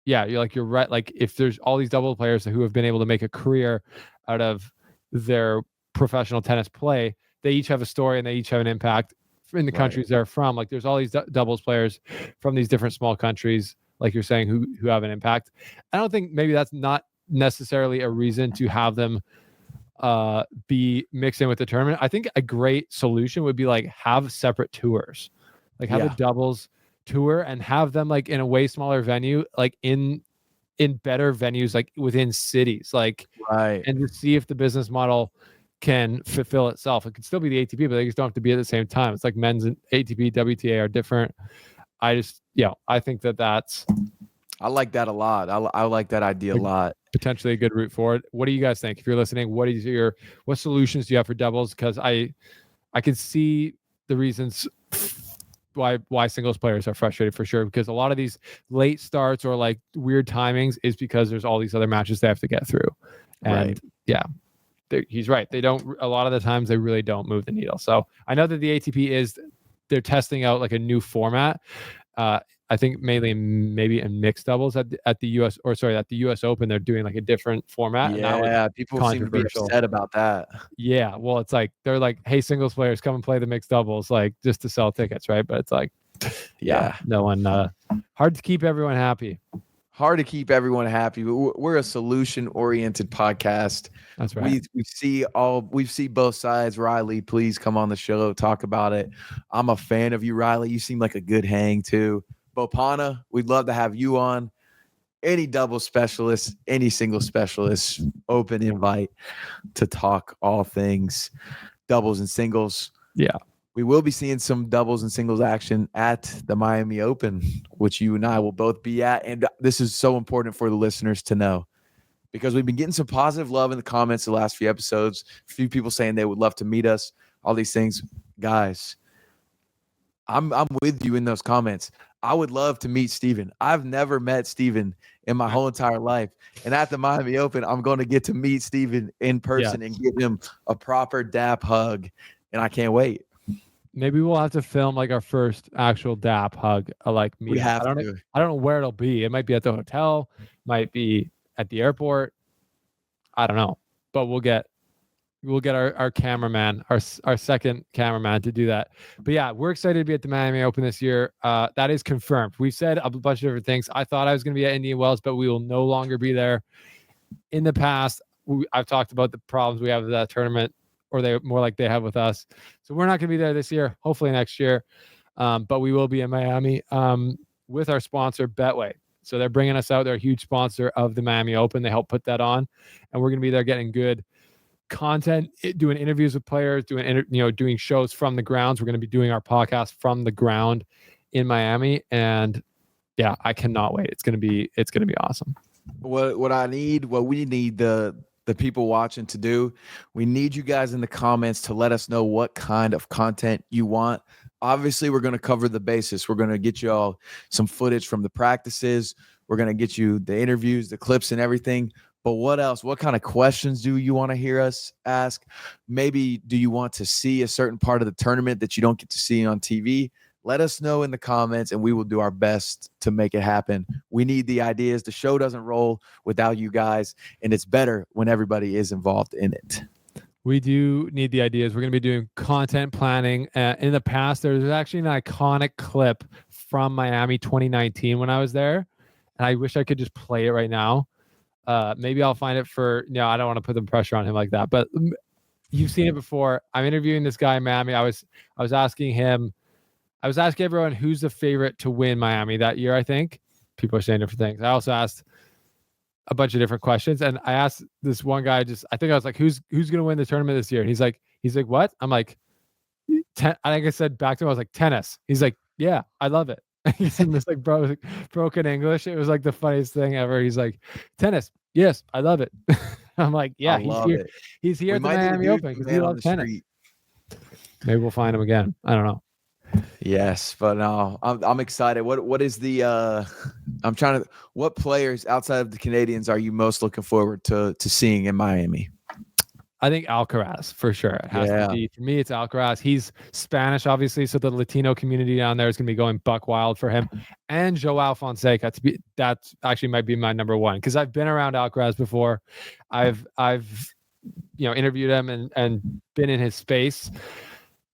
you're right. Like, if there's all these double players who have been able to make a career out of their professional tennis play, they each have a story and they each have an impact in the countries they're from. Like, there's all these doubles players from these different small countries, like you're saying, who have an impact. I don't think maybe that's not necessarily a reason to have them be mixed in with the tournament. I think a great solution would be like, have separate tours, like have a doubles tour and have them like in a way smaller venue, like in better venues, like within cities, like, and to see if the business model can fulfill itself. It could still be the ATP, but they just don't have to be at the same time. It's like men's and ATP, WTA are different. I think that's, I like that a lot. I like that idea a lot. Potentially a good route forward. What do you guys think? If you're listening, what solutions do you have for doubles? Because I can see the reasons why singles players are frustrated, for sure, because a lot of these late starts or like weird timings is because there's all these other matches they have to get through. And he's right. They don't, a lot of the times they really don't move the needle. So I know that the ATP they're testing out like a new format. I think maybe in mixed doubles at the US at the US Open, they're doing like a different format. And that was people seem to be upset about that. Yeah. Well, it's like, they're like, hey, singles players, come and play the mixed doubles, like just to sell tickets. Right. But it's like, no one, hard to keep everyone happy. Hard to keep everyone happy. We're a solution-oriented podcast. That's right. We see both sides. Reilly, please come on the show, talk about it. I'm a fan of you, Reilly. You seem like a good hang too. Bopana, we'd love to have you on. Any double specialist, any single specialist, open invite to talk all things doubles and singles. Yeah. We will be seeing some doubles and singles action at the Miami Open, which you and I will both be at. And this is so important for the listeners to know because we've been getting some positive love in the comments the last few episodes. A few people saying they would love to meet us, all these things. Guys, I'm with you in those comments. I would love to meet Steven. I've never met Steven in my whole entire life. And at the Miami Open, I'm going to get to meet Steven in person and give him a proper dap hug. And I can't wait. Maybe we'll have to film like our first actual dap hug. I don't know where it'll be. It might be at the hotel, might be at the airport. I don't know, but we'll get our cameraman, our second cameraman to do that. But yeah, we're excited to be at the Miami Open this year. That is confirmed. We've said a bunch of different things. I thought I was going to be at Indian Wells, but we will no longer be there. In the past, I've talked about the problems we have with that tournament, or they more like they have with us. So we're not going to be there this year, hopefully next year. But we will be in Miami with our sponsor, Betway. So they're bringing us out. They're a huge sponsor of the Miami Open. They help put that on. And we're going to be there getting good content, doing interviews with players, doing shows from the grounds. We're going to be doing our podcast from the ground in Miami. And yeah, I cannot wait. It's going to be awesome. What we need the people watching to do, we need you guys in the comments to let us know what kind of content you want. Obviously, we're going to cover the basis. We're going to get you all some footage from the practices. We're going to get you the interviews, the clips and everything. But what else? What kind of questions do you want to hear us ask? Maybe do you want to see a certain part of the tournament that you don't get to see on TV? Let us know in the comments, and we will do our best to make it happen. We need the ideas. The show doesn't roll without you guys, and it's better when everybody is involved in it. We do need the ideas. We're going to be doing content planning. In the past, there was actually an iconic clip from Miami 2019 when I was there, and I wish I could just play it right now. Maybe I'll find it I don't want to put the pressure on him like that, but you've seen it before. I'm interviewing this guy in Miami. I was asking everyone who's the favorite to win Miami that year. I think people are saying different things. I also asked a bunch of different questions, and I asked this one guy I was like, who's going to win the tournament this year? And he's like, what? I'm like, I think I said back to him, I was like, tennis. He's like, yeah, I love it. He's in this like broken English. It was like the funniest thing ever. He's like, tennis. Yes, I love it. I'm like, yeah, he's here at the Miami Open because he loves tennis. Maybe we'll find him again. I don't know. Yes, but no, I'm excited. What is the what players outside of the Canadians are you most looking forward to seeing in Miami? I think Alcaraz for sure. It has to be. For me, it's Alcaraz. He's Spanish, obviously, so the Latino community down there is going to be going buck wild for him. And Joao Fonseca that actually might be my number one because I've been around Alcaraz before. I've interviewed him and been in his space.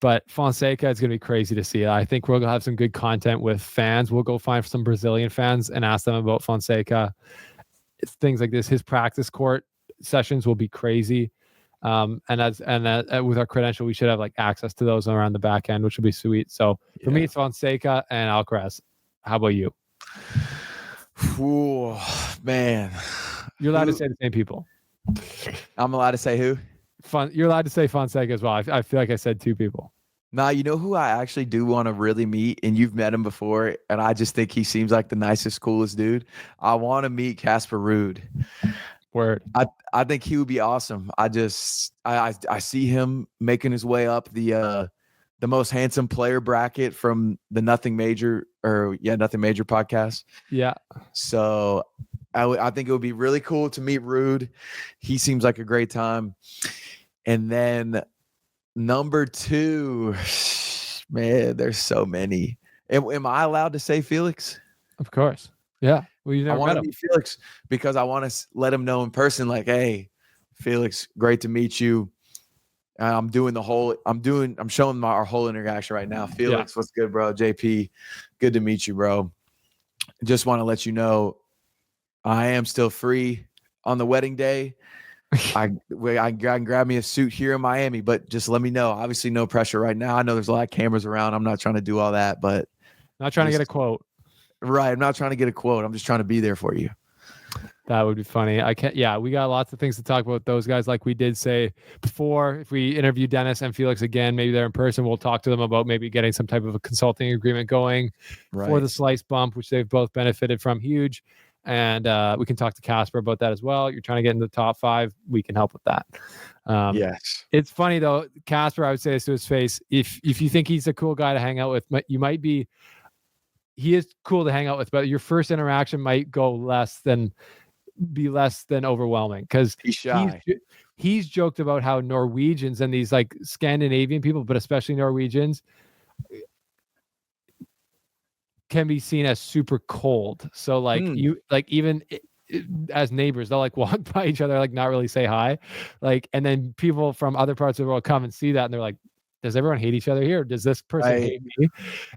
But Fonseca is going to be crazy to see. I think we're going to have some good content with fans. We'll go find some Brazilian fans and ask them about Fonseca. Things like this. His practice court sessions will be crazy. And with our credential, we should have like access to those around the back end, which will be sweet. So for me, it's Fonseca and Alcaraz. How about you? Ooh, man. You're allowed to say the same people. I'm allowed to say who? You're allowed to say Fonseca as well. I feel like I said two people. Nah, you know who I actually do want to really meet, and you've met him before, and I just think he seems like the nicest, coolest dude. I want to meet Casper Ruud. Word. I think he would be awesome. I see him making his way up the most handsome player bracket from the Nothing Major podcast. Yeah. So I think it would be really cool to meet Rude. He seems like a great time. And then number 2, man, there's so many. Am I allowed to say Felix? Of course. Yeah. Well, you I never want met to him. meet Felix because I want to let him know in person, like, hey, Felix, great to meet you. I'm showing our whole interaction right now. Felix, what's good, bro? JP, good to meet you, bro. Just want to let you know I am still free on the wedding day. I can grab me a suit here in Miami, but just let me know. Obviously, no pressure right now. I know there's a lot of cameras around. I'm not trying to do all that, but Not trying to get a quote. Right. I'm not trying to get a quote. I'm just trying to be there for you. That would be funny. We got lots of things to talk about with those guys. Like we did say before, if we interview Dennis and Felix again, maybe they're in person, we'll talk to them about maybe getting some type of a consulting agreement going for the slice bump, which they've both benefited from huge. And we can talk to Casper about that as well. You're trying to get into the top 5. We can help with that. Yes. It's funny though, Casper, I would say this to his face. If you think he's a cool guy to hang out with, he is cool to hang out with, but your first interaction might be less than overwhelming because he's shy. He's joked about how Norwegians and these like Scandinavian people, but especially Norwegians, can be seen as super cold. So like even as neighbors, they'll like walk by each other, like not really say hi, like, and then people from other parts of the world come and see that and they're like, does everyone hate each other here? Does this person hate me?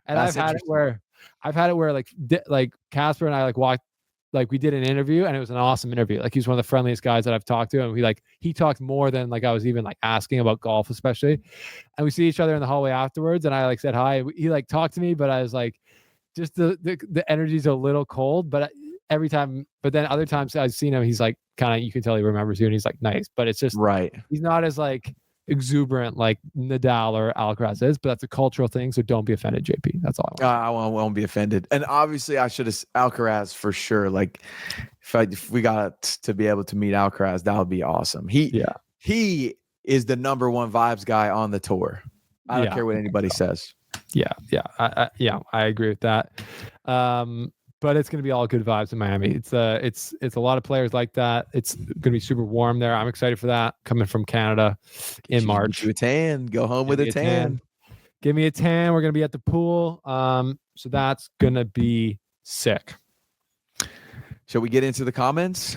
And I've had it where like Casper and I like walked. Like we did an interview and it was an awesome interview. Like he's one of the friendliest guys that I've talked to. And he talked more than like I was even like asking about golf, especially. And we see each other in the hallway afterwards. And I like said hi. He like talked to me, but I was like, just the energy's a little cold. But then other times I've seen him, he's like kind of, you can tell he remembers you and he's like nice. But it's just he's not as like exuberant like Nadal or Alcaraz is, but that's a cultural thing. So don't be offended, JP. That's all I won't be offended. And obviously I should have Alcaraz for sure. Like if we got to be able to meet Alcaraz, that would be awesome. He is the number 1 vibes guy on the tour. I don't care what anybody says. I agree with that. But it's going to be all good vibes in Miami. It's a lot of players like that. It's going to be super warm there. I'm excited for that. Coming from Canada in March. Get you a tan. Go home with a tan. Give me a tan. We're going to be at the pool. So that's going to be sick. Shall we get into the comments?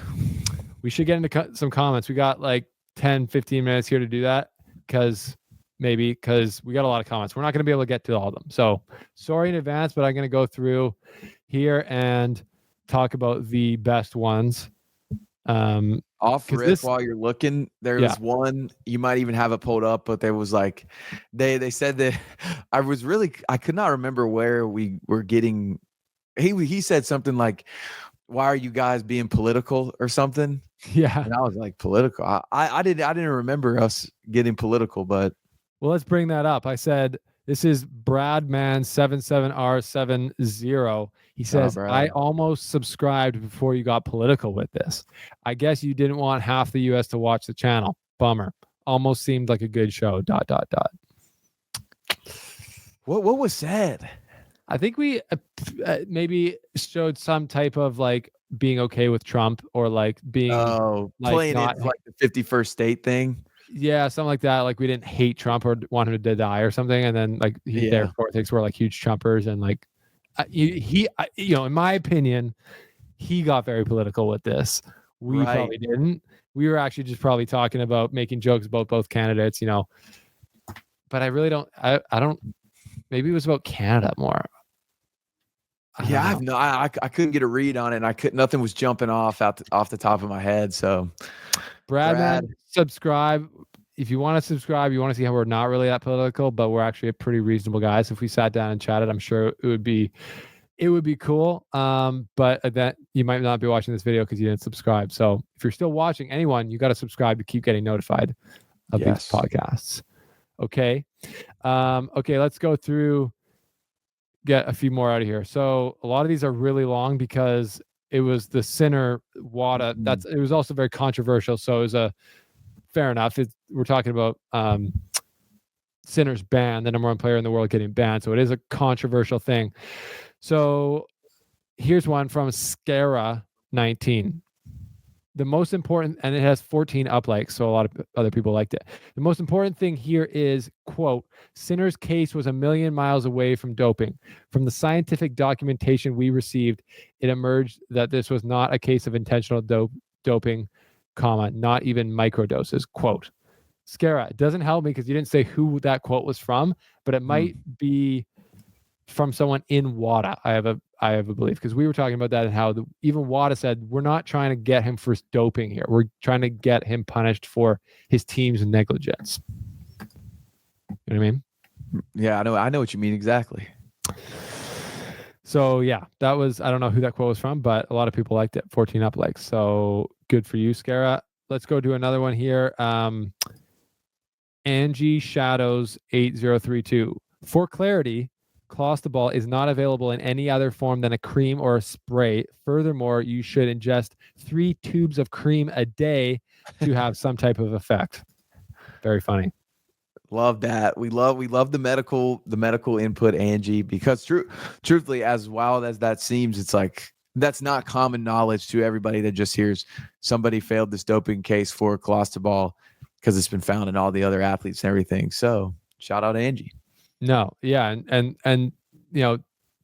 We should get into some comments. We got like 10, 15 minutes here to do that because we got a lot of comments. We're not going to be able to get to all of them. So sorry in advance, but I'm going to go through here and talk about the best ones. Off rip while you're looking, there was one, you might even have it pulled up, but there was like they said that I could not remember where we were getting. He said something like, why are you guys being political or something? Yeah. And I was like, political. I didn't remember us getting political, but well, let's bring that up. I said, this is Bradman77R70. He says, I almost subscribed before you got political with this. I guess you didn't want half the US to watch the channel. Bummer. Almost seemed like a good show. ... What was said? I think we maybe showed some type of like being okay with Trump or like being playing it like the 51st state thing. Yeah, something like that. Like we didn't hate Trump or want him to die or something, and then like therefore thinks we're like huge Trumpers and like in my opinion, he got very political with this. We probably didn't. We were actually just probably talking about making jokes about both candidates, But I really don't. I don't. Maybe it was about Canada more. I couldn't get a read on it. And nothing was jumping off the top of my head. So, Brad, subscribe. If you want to subscribe, you want to see how we're not really that political, but we're actually a pretty reasonable guys. If we sat down and chatted, I'm sure it would be cool. But that you might not be watching this video because you didn't subscribe. So if you're still watching, anyone, you got to subscribe to keep getting notified of these podcasts. Okay. Okay, let's go through, get a few more out of here. So a lot of these are really long because it was the Sinner WADA. It was also very controversial. So it was fair enough. We're talking about Sinner's ban, the number 1 player in the world getting banned. So it is a controversial thing. So here's one from Scara 19. The most important, and it has 14 up likes, so a lot of other people liked it. The most important thing here is, quote, Sinner's case was a million miles away from doping. From the scientific documentation we received, it emerged that this was not a case of intentional doping, comma, not even microdoses, quote. Scara, it doesn't help me because you didn't say who that quote was from, but it might be from someone in WADA. I have a belief, because we were talking about that and how even WADA said we're not trying to get him for doping here. We're trying to get him punished for his team's negligence. You know what I mean? Yeah, I know what you mean exactly. So yeah, that was, I don't know who that quote was from, but a lot of people liked it. 14 up likes. So good for you, Scara. Let's go to another one here. Angie Shadows 8032. For clarity, Clostebol is not available in any other form than a cream or a spray. Furthermore, you should ingest 3 tubes of cream a day to have some type of effect. Very funny. Love that. We love the medical input, Angie, because truthfully, as wild as that seems, it's like that's not common knowledge to everybody that just hears somebody failed this doping case for Clostebol because it's been found in all the other athletes and everything. So shout out Angie. No, yeah, and you know,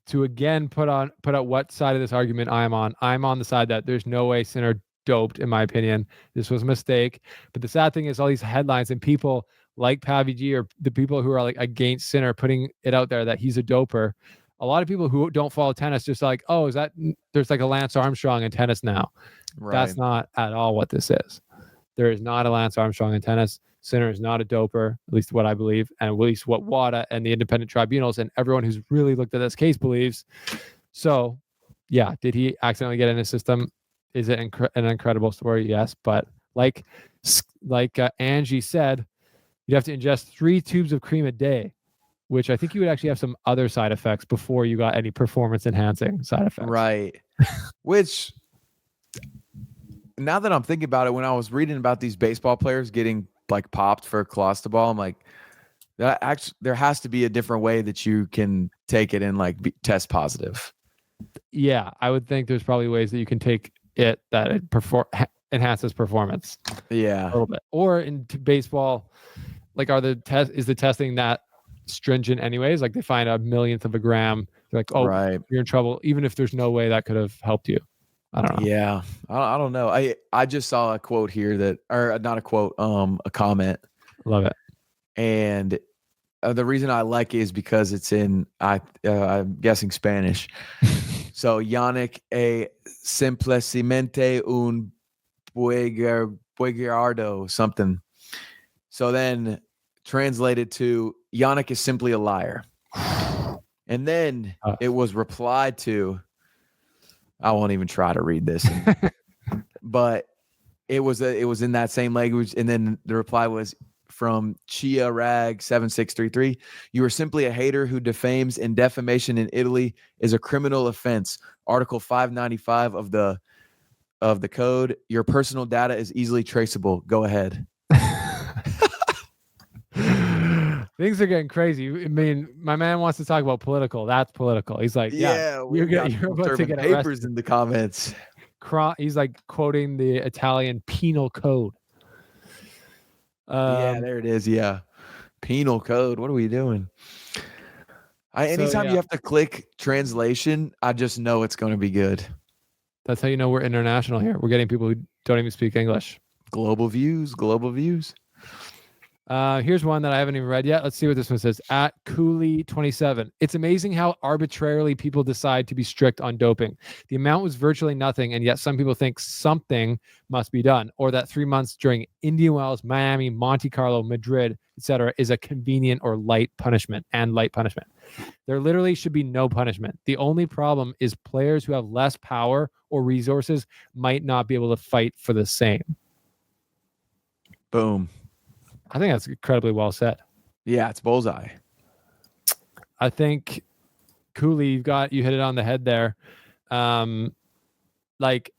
to again put out what side of this argument I'm on the side that there's no way Sinner doped, in my opinion. This was a mistake. But the sad thing is all these headlines and people like Pavy or the people who are like against Sinner putting it out there that he's a doper. A lot of people who don't follow tennis just like, oh, is that there's like a Lance Armstrong in tennis now? Right. That's not at all what this is. There is not a Lance Armstrong in tennis. Sinner is not a doper, at least what I believe, and at least what WADA and the independent tribunals and everyone who's really looked at this case believes. So, yeah, did he accidentally get in his system? Is it an incredible story? Yes, but like Angie said, you'd have to ingest 3 tubes of cream a day, which I think you would actually have some other side effects before you got any performance-enhancing side effects. Right. Which, now that I'm thinking about it, when I was reading about these baseball players getting like popped for Clostebol, I'm like, that actually there has to be a different way that you can take it and like test positive. Yeah, I would think there's probably ways that you can take it that it enhances performance. Yeah, a little bit. Or in baseball, like is the testing that stringent anyways? Like they find a millionth of a gram, they're like, oh, right, you're in trouble, even if there's no way that could have helped you. I don't know. Yeah, I don't know. I just saw a quote here that, or not a quote, a comment. Love it. And the reason I like it is because it's in, I'm guessing Spanish. So Yannick simplemente un buegardo, something. So then translated to Yannick is simply a liar. And then it was replied to, I won't even try to read this, but it was in that same language. And then the reply was from Chia Rag 7633. You are simply a hater who defames, and defamation in Italy is a criminal offense. Article 595 of the code. Your personal data is easily traceable. Go ahead. Things are getting crazy. I mean, my man wants to talk about political. That's political. He's like, yeah you're about to get papers arrested. in the comments. He's like quoting the Italian penal code. Yeah, there it is. Yeah, penal code. What are we doing? Anytime you have to click translation, I just know it's going to be good. That's how you know we're international here. We're getting people who don't even speak English. Global views. Here's one that I haven't even read yet. Let's see what this one says. At Cooley27. It's amazing how arbitrarily people decide to be strict on doping. The amount was virtually nothing, and yet some people think something must be done, or that 3 months during Indian Wells, Miami, Monte Carlo, Madrid, etc., is a convenient or light punishment. There literally should be no punishment. The only problem is players who have less power or resources might not be able to fight for the same. Boom. I think that's incredibly well said. Yeah, it's bullseye. I think Cooley, you hit it on the head there. Like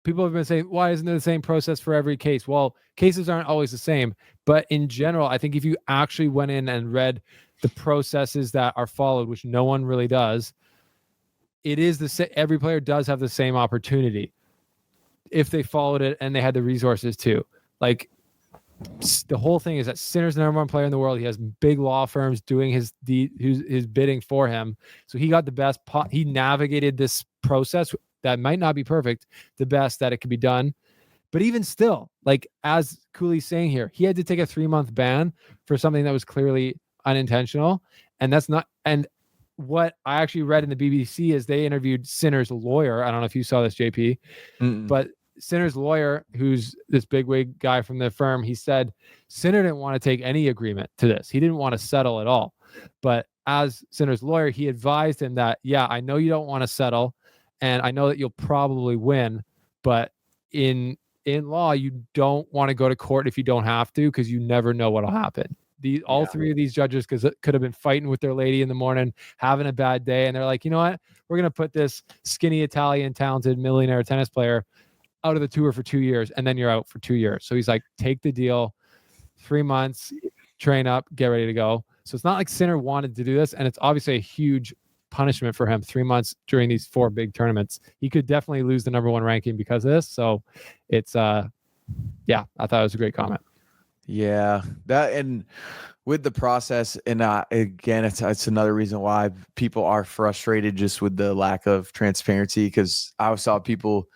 people have been saying, why isn't it the same process for every case? Well, cases aren't always the same, but in general, I think if you actually went in and read the processes that are followed, which no one really does, it is every player does have the same opportunity. if they followed it and they had the resources to. Like, the whole thing is that Sinner's the #1 player in the world. He has big law firms doing his bidding for him. So he got the best. He navigated this process that might not be perfect, the best that it could be done. But even still, like, as Cooley's saying here, he had to take a 3-month ban for something that was clearly unintentional. And that's not. And what I actually read in the BBC is they interviewed Sinner's lawyer. I don't know if you saw this, JP, but Sinner's lawyer, who's this bigwig guy from the firm, he said Sinner didn't want to take any agreement to this. He didn't want to settle at all. But as Sinner's lawyer, he advised him that, yeah, I know you don't want to settle, and I know that you'll probably win, but in law, you don't want to go to court if you don't have to, because you never know what'll happen. All three of these judges could have been fighting with their lady in the morning, having a bad day, and they're like, you know what? We're going to put this skinny Italian talented millionaire tennis player out of the tour for 2 years, and then you're out for 2 years. So he's like, take the deal, 3 months, train up, get ready to go. So it's not like Sinner wanted to do this, and it's obviously a huge punishment for him, 3 months during these 4 big tournaments. He could definitely lose the #1 ranking because of this. So it's I thought it was a great comment. Yeah, that, and with the process, and again, it's another reason why people are frustrated just with the lack of transparency, because I saw people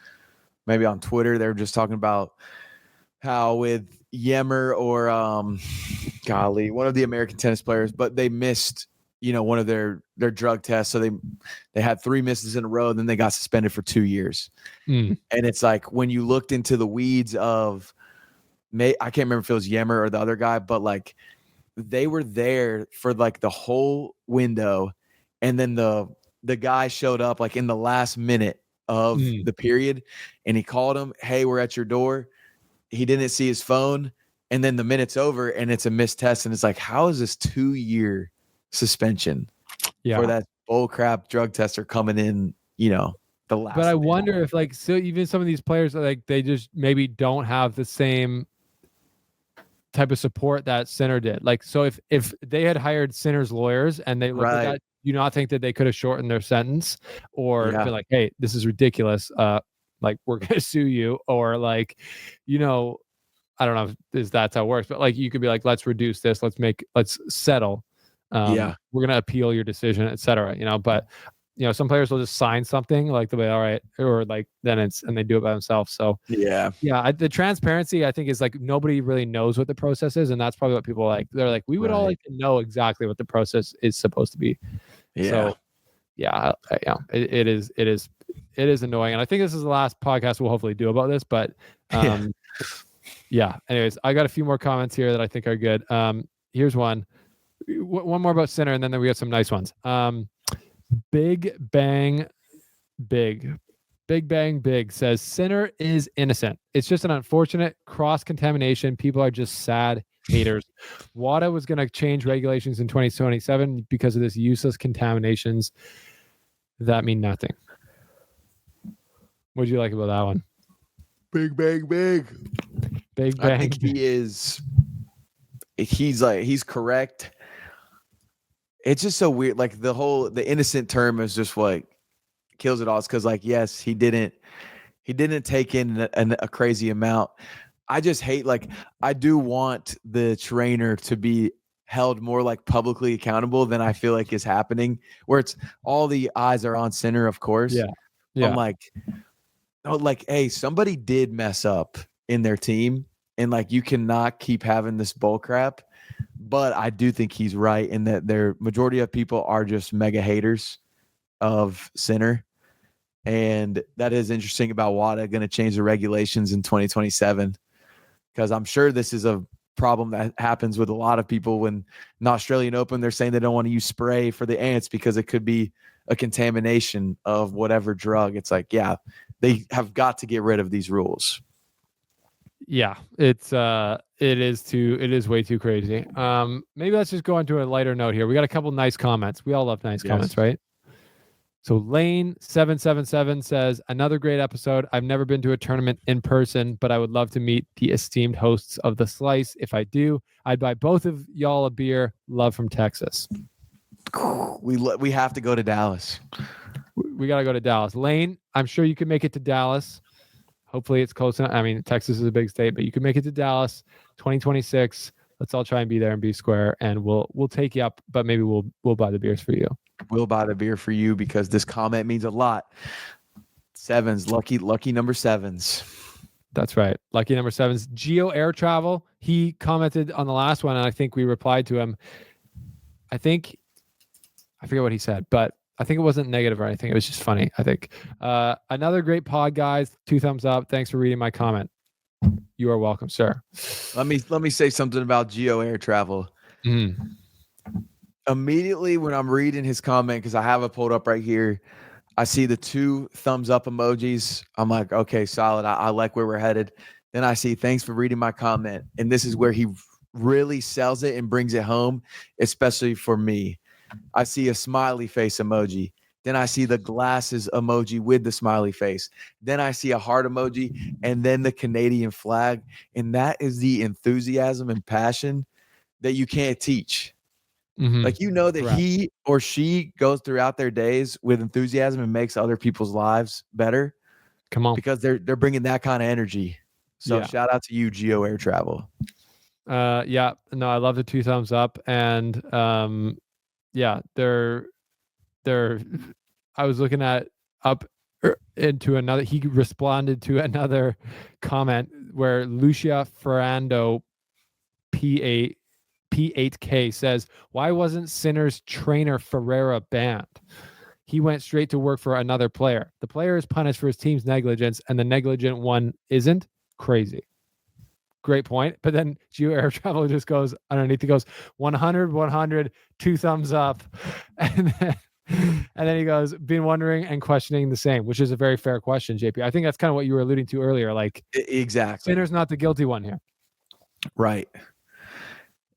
maybe on Twitter, they were just talking about how with Yemmer or one of the American tennis players, but they missed, one of their drug tests. So they had 3 misses in a row, and then they got suspended for 2 years. And it's like, when you looked into the weeds of, I can't remember if it was Yemmer or the other guy, but like, they were there for like the whole window. And then the guy showed up like in the last minute of the period, and he called him, hey, we're at your door. He didn't see his phone, and then the minute's over and it's a missed test, and it's like, how is this 2-year suspension for that bull crap drug tester coming in, the last? But I wonder if, like, so even some of these players, like, they just maybe don't have the same type of support that Sinner did. Like, so if they had hired Sinner's lawyers and they looked at that, do you not think that they could have shortened their sentence, or been like, hey, this is ridiculous, like, we're gonna sue you, or like, I don't know if that's how it works, but like, you could be like, let's reduce this, let's settle, we're gonna appeal your decision, etc. But some players will just sign something, like they'll be all right, or like then and they do it by themselves. So the transparency, I think, is like, nobody really knows what the process is, and that's probably what people like. They're like, we would all like to know exactly what the process is supposed to be. So it is annoying, and I think this is the last podcast we'll hopefully do about this. But anyways, I got a few more comments here that I think are good. Here's one more about Sinner, and then we got some nice ones. Big Bang Big says Sinner is innocent. It's just an unfortunate cross-contamination. People are just sad haters. WADA was going to change regulations in 2027 because of this useless contaminations that mean nothing. What do you like about that one? Big Bang. I think he's correct. It's just so weird. Like, the innocent term is just what kills it all. It's because, like, yes, he didn't take in a crazy amount. I just hate, like, I do want the trainer to be held more like publicly accountable than I feel like is happening, where it's all the eyes are on Sinner, of course. Yeah. I'm like, oh, like, hey, somebody did mess up in their team, and like, you cannot keep having this bull crap. But I do think he's right in that their majority of people are just mega haters of Sinner. And that is interesting about WADA going to change the regulations in 2027, because I'm sure this is a problem that happens with a lot of people. When in the Australian Open, they're saying they don't want to use spray for the ants because it could be a contamination of whatever drug. It's like, they have got to get rid of these rules. Yeah, it is way too crazy. Maybe let's just go into a lighter note here. We got a couple nice comments. We all love nice comments, right? So Lane777 says, another great episode. I've never been to a tournament in person, but I would love to meet the esteemed hosts of The Slice. If I do, I'd buy both of y'all a beer. Love from Texas. We have to go to Dallas. We got to go to Dallas. Lane, I'm sure you can make it to Dallas. Hopefully it's close enough. I mean, Texas is a big state, but you can make it to Dallas 2026. Let's all try and be there and be square, and we'll take you up, but maybe we'll buy the beers for you. We'll buy the beer for you because this comment means a lot. Sevens, lucky number sevens. That's right. Lucky number sevens. Geo Air Travel. He commented on the last one, and I think we replied to him. I forget what he said, but I think it wasn't negative or anything. It was just funny, I think. Another great pod, guys. 2 thumbs up. Thanks for reading my comment. You are welcome, sir. Let me say something about Geo Air Travel. Immediately when I'm reading his comment, because I have it pulled up right here, I see the 2 thumbs up emojis. I'm like, okay, solid. I like where we're headed. Then I see, thanks for reading my comment. And this is where he really sells it and brings it home, especially for me. I see a smiley face emoji. Then I see the glasses emoji with the smiley face. Then I see a heart emoji and then the Canadian flag. And that is the enthusiasm and passion that you can't teach. Like, you know that Correct. he or she goes throughout their days with enthusiasm and makes other people's lives better. Come on. Because they're bringing that kind of energy. So shout out to you, Geo Air Travel. Yeah, no, I love the 2 thumbs up, and yeah, they're I was looking at up into another. He responded to another comment where Lucia Ferrando P8K says, why wasn't Sinner's trainer Ferreira banned? He went straight to work for another player. The player is punished for his team's negligence, and the negligent one isn't. Crazy. Great point. But then Geo Air Travel just goes underneath. He goes 100, 2 thumbs up. And then he goes, been wondering and questioning the same, which is a very fair question, JP. I think that's kind of what you were alluding to earlier. Like, exactly. Sinner's not the guilty one here. Right.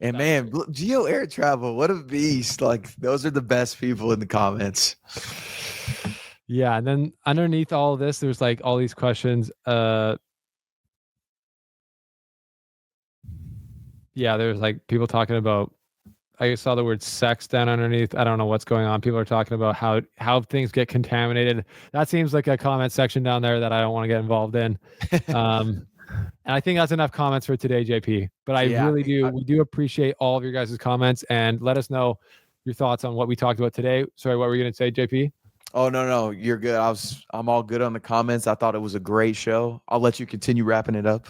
And man, Geo Air Travel, what a beast. Like, those are the best people in the comments. Yeah. And then underneath all of this, there's like all these questions. Yeah, there's like people talking about, I saw the word sex down underneath. I don't know what's going on. People are talking about how things get contaminated. That seems like a comment section down there that I don't want to get involved in. And I think that's enough comments for today, JP. But we do appreciate all of your guys' comments, and let us know your thoughts on what we talked about today. Sorry, what were you going to say, JP? Oh, no, you're good. I'm all good on the comments. I thought it was a great show. I'll let you continue wrapping it up.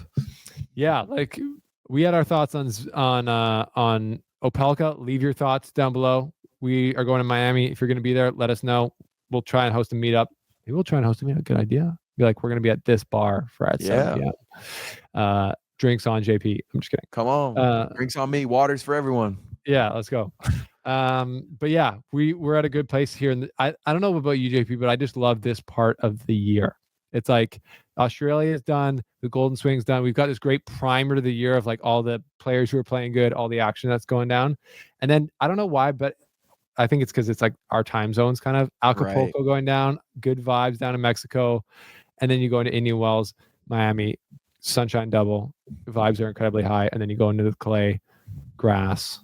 Yeah, like we had our thoughts on Opelka. Leave your thoughts down below. We are going to Miami. If you're going to be there, let us know. We'll try and host a meetup. Maybe we'll try and host a meetup. Good idea. Be like, we're going to be at this bar at 7 p.m. Drinks on JP. I'm just kidding. Come on. Drinks on me. Waters for everyone. Yeah, let's go. But yeah, we're at a good place here. And I don't know about you, JP, but I just love this part of the year. It's like Australia's done, the Golden Swing's done. We've got this great primer to the year of like all the players who are playing good, all the action that's going down. And then I don't know why, but I think it's because it's like our time zones kind of. Acapulco going down, good vibes down in Mexico. And then you go into Indian Wells, Miami, sunshine double. Vibes are incredibly high. And then you go into the clay, grass,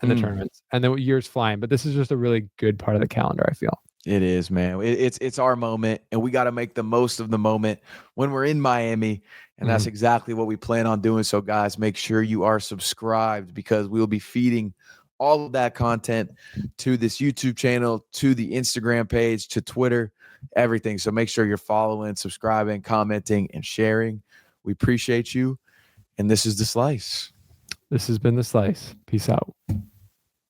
and the tournaments. And then year's flying. But this is just a really good part of the calendar, I feel. It is, man. It's our moment, and we got to make the most of the moment when we're in Miami, and that's exactly what we plan on doing. So, guys, make sure you are subscribed, because we'll be feeding all of that content to this YouTube channel, to the Instagram page, to Twitter, everything. So make sure you're following, subscribing, commenting, and sharing. We appreciate you, and this is The Slice. This has been The Slice. Peace out.